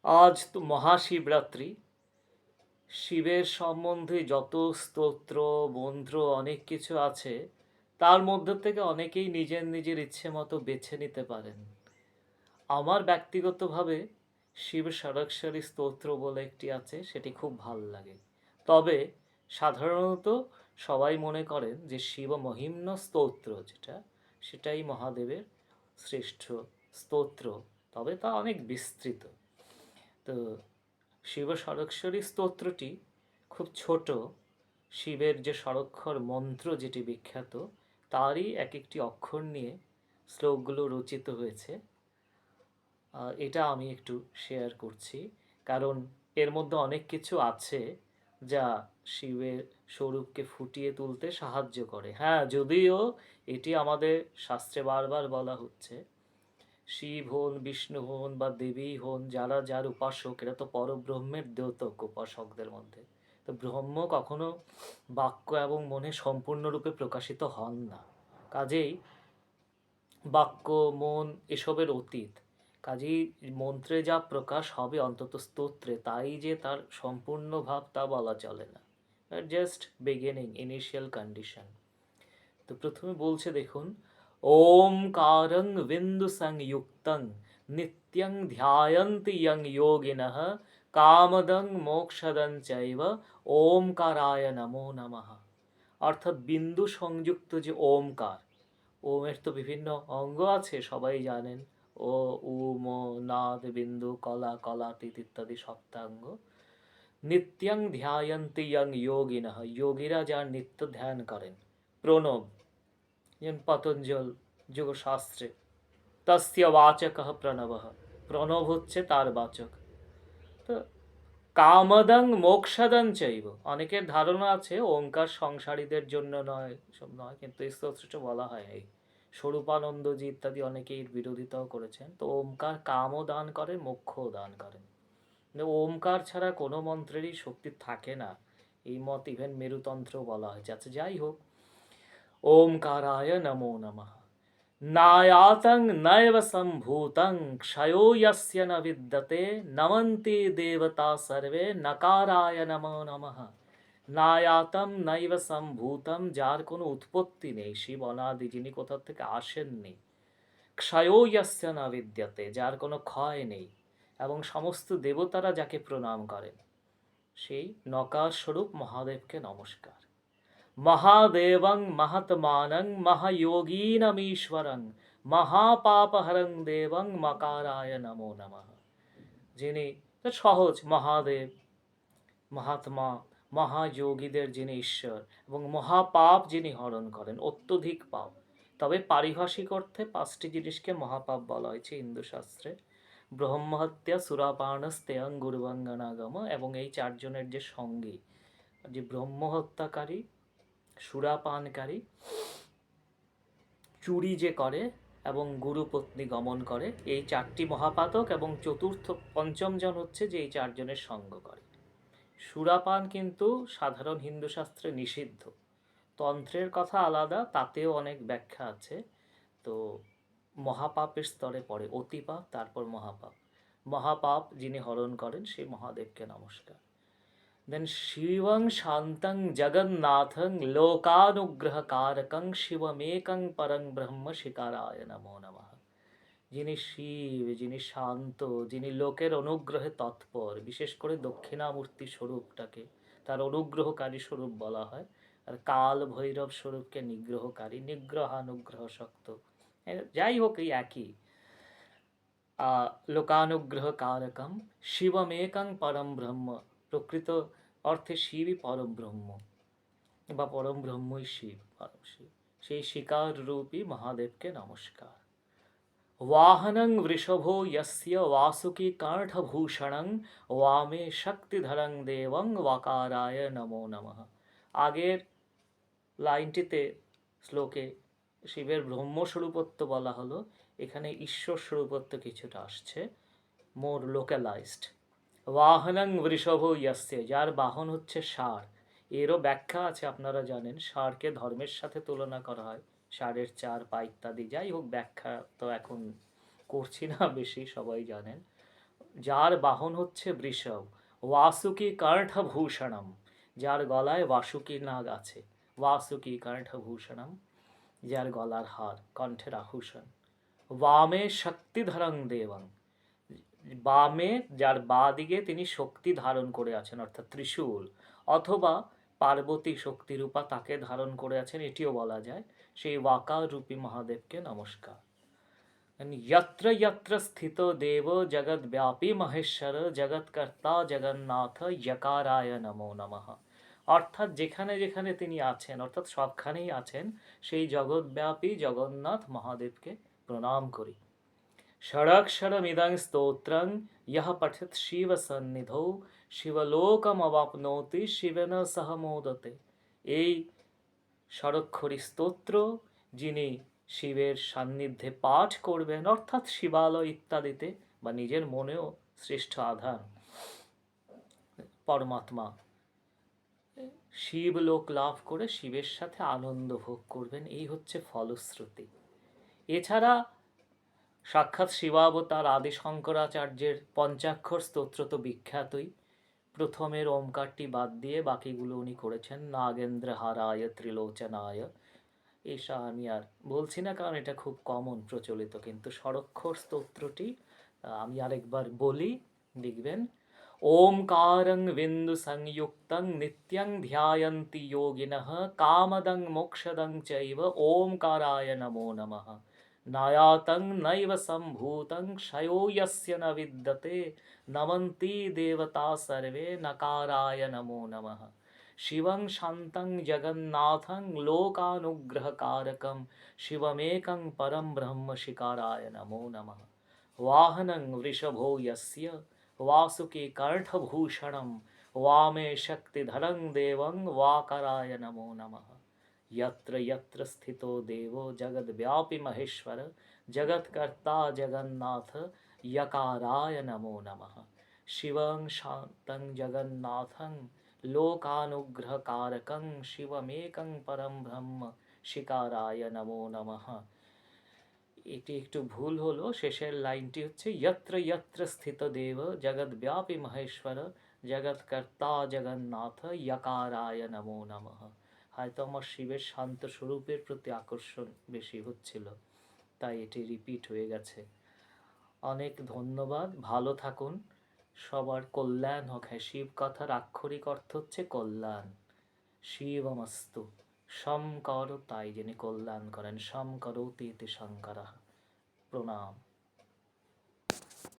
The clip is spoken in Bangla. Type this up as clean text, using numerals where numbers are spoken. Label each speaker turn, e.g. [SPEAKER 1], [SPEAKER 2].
[SPEAKER 1] আজ তো মহাশিবরাত্রি। শিবের সম্বন্ধে যত স্তোত্র মন্ত্র অনেক কিছু আছে, তার মধ্যে থেকে অনেকেই নিজের নিজের ইচ্ছে মতো বেছে নিতে পারেন। আমার ব্যক্তিগতভাবে শিব ষড়াক্ষরী স্তোত্র বলে একটি আছে, সেটি খুব ভাল লাগে। তবে সাধারণত সবাই মনে করেন যে শিব মহিম্ন স্তোত্র যেটা, সেটাই মহাদেবের শ্রেষ্ঠ স্তোত্র। তবে তা অনেক বিস্তৃত। তো শিব ষড়াক্ষরী স্তোত্রটি খুব ছোট। শিবের যে ষড়াক্ষর মন্ত্র যেটি বিখ্যাত, তারই এক একটি অক্ষর নিয়ে শ্লোকগুলো রচিত হয়েছে। এটা আমি একটু শেয়ার করছি, কারণ এর মধ্যে অনেক কিছু আছে যা শিবের স্বরূপকে ফুটিয়ে তুলতে সাহায্য করে। হ্যাঁ, যদিও এটি আমাদের শাস্ত্রে বারবার বলা হচ্ছে, শিব হন, বিষ্ণু হন বা দেবী হন, যারা যার উপাসক, এরা তো পরব্রহ্মের দ্যোতক উপাসকদের মধ্যে। তো ব্রহ্ম কখনো বাক্য এবং মনে সম্পূর্ণরূপে প্রকাশিত হন না। কাজেই বাক্য মন এসবের অতীত। কাজেই মন্ত্রে যা প্রকাশ হবে অন্তত স্তোত্রে, তাই যে তার সম্পূর্ণ ভাব তা বলা চলে না। Just beginning, initial condition. তো প্রথমে বলছে দেখুন, ওমকারং বিন্দু সংযুক্তং নিত্যং ধ্যায়ন্তি ইয়ং যোগিনঃ কামদং মোক্ষদং চৈব ওমকারায় নমো নমঃ। অর্থাৎ বিন্দু সংযুক্ত যে ওমকার, ওমের তো বিভিন্ন অঙ্গ আছে, সবাই জানেন। ও, উ, ম, নাদ, বিন্দু, কলা, কলাতীত ইত্যাদি সপ্তাঙ্গ। নিত্যং ধ্যায়ন্তি ইয়ং যোগিনঃ, যোগীরা যার নিত্য ধ্যান করেন। প্রণব, যেমন পতঞ্জল যোগশাস্ত্রে, তস্য বাচকঃ প্রণবঃ, প্রণব হচ্ছে তার বাচক। তো কামদং মোক্ষদং চৈব, অনেকের ধারণা আছে ওঙ্কার সংসারীদের জন্য নয়, সব নয়, কিন্তু এই স্তোত্রটা বলা হয় এই স্বরূপানন্দজি ইত্যাদি অনেকেই এর বিরোধিতাও করেছেন। তো ওমকার কামও দান করে, মোক্ষও দান করেন। মানে ওমকার ছাড়া কোনো মন্ত্রেরই শক্তি থাকে না, এই মত ইভেন মেরুতন্ত্র বলা হয়েছে। আচ্ছা, যাই হোক, ओंकाराय नमो नमः। नायातं नैव सम्भूतं क्षयो यस्य न विद्यते नमन्ति देवता सर्वे नकाराय नमो नमः। নায়াতম নৈব সম্ভূতম, যার কোনো উৎপত্তি নেই, শিব অনাদি, যিনি কোথা থেকে আসেননি। ক্ষয়ো ইয়স্য ন বিদ্যতে, যার কোনো ক্ষয় নেই, এবং সমস্ত দেবতারা যাকে প্রণাম করেন, সেই নকার স্বরূপ মহাদেবকে নমস্কার। महादेवं महत्मानं महायोगीनमीश्वरं महापापहरं देवं मकाराय नमो नमः। যিনি সহজ, মহাদেব, মহাত্মা, মহাযোগীদের যিনি ঈশ্বর, এবং মহাপাপ যিনি হরণ করেন, অত্যধিক পাপ। তবে পারিভাষিক অর্থে পাঁচটি জিনিসকে মহাপাপ বলা হয়েছে হিন্দু শাস্ত্রে: ব্রহ্মহত্যা, সুরাপানস্তেয়ং গুরুবঙ্গনাগম, এবং এই চারজনের যে সঙ্গী, যে ব্রহ্মহত্যাকারী, সুরাপানকারী, চুরি যে করে এবং গুরুপত্নী গমন করে, এই চারটি মহাপাতক, এবং চতুর্থ পঞ্চম জন হচ্ছে যে এই চারজনের সঙ্গ করে। সুরাপান কিন্তু সাধারণ হিন্দু শাস্ত্রে নিষিদ্ধ। তন্ত্রের কথা আলাদা, তাতেও অনেক ব্যাখ্যা আছে। তো মহাপাপের স্তরে পড়ে অতিপাপ, তারপর মহাপাপ। মহাপাপ যিনি হরণ করেন সেই মহাদেবকে নমস্কার। দেন শিবং শান্তং জগন্নাথং লোকানুগ্রহকারকং শিবমেকং পরং ব্রহ্ম শিকারায় নমো নমঃ। যিনি শিব, যিনি শান্ত, যিনি লোকের অনুগ্রহে তৎপর, বিশেষ করে দক্ষিণামূর্তি স্বরূপটাকে তার অনুগ্রহকারী স্বরূপ বলা হয়। আর কাল ভৈরব স্বরূপকে নিগ্রহকারী, নিগ্রহানুগ্রহ শক্ত, যাই হোক এই একই। লোকানুগ্রহ কারকম শিবমেকং পরম ব্রহ্ম, প্রকৃত অর্থে শিবই পরম ব্রহ্ম, বা পরম ব্রহ্মই শিব, পরম শিব। সেই শিকার রূপী মহাদেবকে নমস্কার। वाहनं वृषभो यस्य वासुकी कण्ठभूषणं वामे शक्तिधरं देवं वकाराय नमो नमः। আগের লাইনটিতে শ্লোকে শিবের ব্রহ্মস্বরূপত্ব বলা হলো, এখানে ঈশ্বর স্বরূপত্ব কিছুটা আসছে, মোর লোকালাইজড। বাহনং বৃষভ ইয়াস্যে, যার বাহন হচ্ছে ষাঁড়। এরও ব্যাখ্যা আছে, আপনারা জানেন ষাঁড়কে ধর্মের সাথে তুলনা করা হয়, ষাঁড়ের চার পা ইত্যাদি। যাই হোক, ব্যাখ্যা তো এখন করছি না বেশি, সবাই জানেন। যার বাহন হচ্ছে বৃষভ, বাসুকী কণ্ঠভূষণম, যার গলায় বাসুকী নাগ আছে, বাসুকী কণ্ঠভূষণম, যার গলার হার, কণ্ঠের আভূষণ। বামে শক্তিধরং দেবং, বামে যার বাঁ দিকে তিনি শক্তি ধারণ করে আছেন অর্থাৎ ত্রিশূল, অথবা পার্বতী শক্তিরূপা তাকে ধারণ করে আছেন, এটিও বলা যায়। সেই ওয়াকার রূপী মহাদেবকে নমস্কার। यत्र यत्र स्थितो देवो जगद्व्यापी महेश्वर जगৎকর্তা জগন্নাথ यकाराय नमो नमः। অর্থাৎ যেখানে যেখানে তিনি আছেন, অর্থাৎ সবখানেই আছেন সেই জগৎব্যাপী জগন্নাথ মহাদেবকে প্রণাম করি। ষড়ক্ষরমিদং স্তোত্রং ইহ পঠেৎ শিব সন্নিধৌ শিবলোকমবাপ্নোতি শিবেন সহ মোদতে। এই ষড়ক্ষরী স্তোত্র যিনি শিবের সান্নিধ্যে পাঠ করবেন, অর্থাৎ শিবালয় ইত্যাদিতে বা নিজের মনেও শ্রেষ্ঠ আধার পরমাত্মা, শিবলোক লাভ করে শিবের সাথে আনন্দ ভোগ করবেন, এই হচ্ছে ফলশ্রুতি। এছাড়া সাক্ষাৎ শিবাবতার আদি শঙ্করাচার্যের পঞ্চাক্ষর স্তোত্র তো বিখ্যাতই। প্রথমের ওমকারটি বাদ দিয়ে বাকিগুলো উনি করেছেন। নাগেন্দ্র হারায় ত্রিলোচনায়, এসা আমি আর বলছি না কারণ এটা খুব কমন প্রচলিত, কিন্তু ষড়ক্ষর স্তোত্রটি আমি আরেকবার বলি, লিখবেন। ওমকারং বিন্দু সংযুক্তং নিত্যং ধ্যায়ন্তি যোগিনঃ কামদং মোক্ষদং চৈব ওমকারায় নমো নমঃ। নায়াতং নৈব সম্ভূতং ক্ষয়ো यस्य न विद्यते नमन्ति देवता सर्वे नकाराय नमो नमः। शिवं शान्तं जगन्नाथं लोकानुग्रहकारकं शिवमेकं परं ब्रह्म शिकाराय नमो नमः। वाहनं वृषभो यस्य वासुकी कण्ठभूषणं वामे शक्तिधरं देवं वाकराय नमो नमः। यत्र यत्र स्थितो देवो जगद्व्यापी महेश्वर जगत्कर्ता जगन्नाथ यकाराय नमो नमः। शिवं शान्तं जगन्नाथं लोकानुग्रहकारकं शिवमेकं परं ब्रह्म शिकाराय नमो नमः। এটি একটু ভুল হলো, শেষের লাইনটি হচ্ছে यत्र यत्र স্থিত দেব জগদ্ব্যাপী মহেশ্বর জগৎকর্তা জগন্নাথ यकाराय नमो नमः। হয়তো আমার শিবের শান্ত স্বরূপের প্রতি আকর্ষণ বেশি হচ্ছিল, তাই এটি রিপিট হয়ে গেছে। অনেক ধন্যবাদ, ভালো থাকুন, সবার কল্যাণ হোক। হ্যাঁ, শিব কথার আক্ষরিক অর্থ হচ্ছে কল্যাণ। শিবমস্তু, শম কর, তাই যিনি কল্যাণ করেন, শম করোতি ইতি শঙ্করঃ। প্রণাম।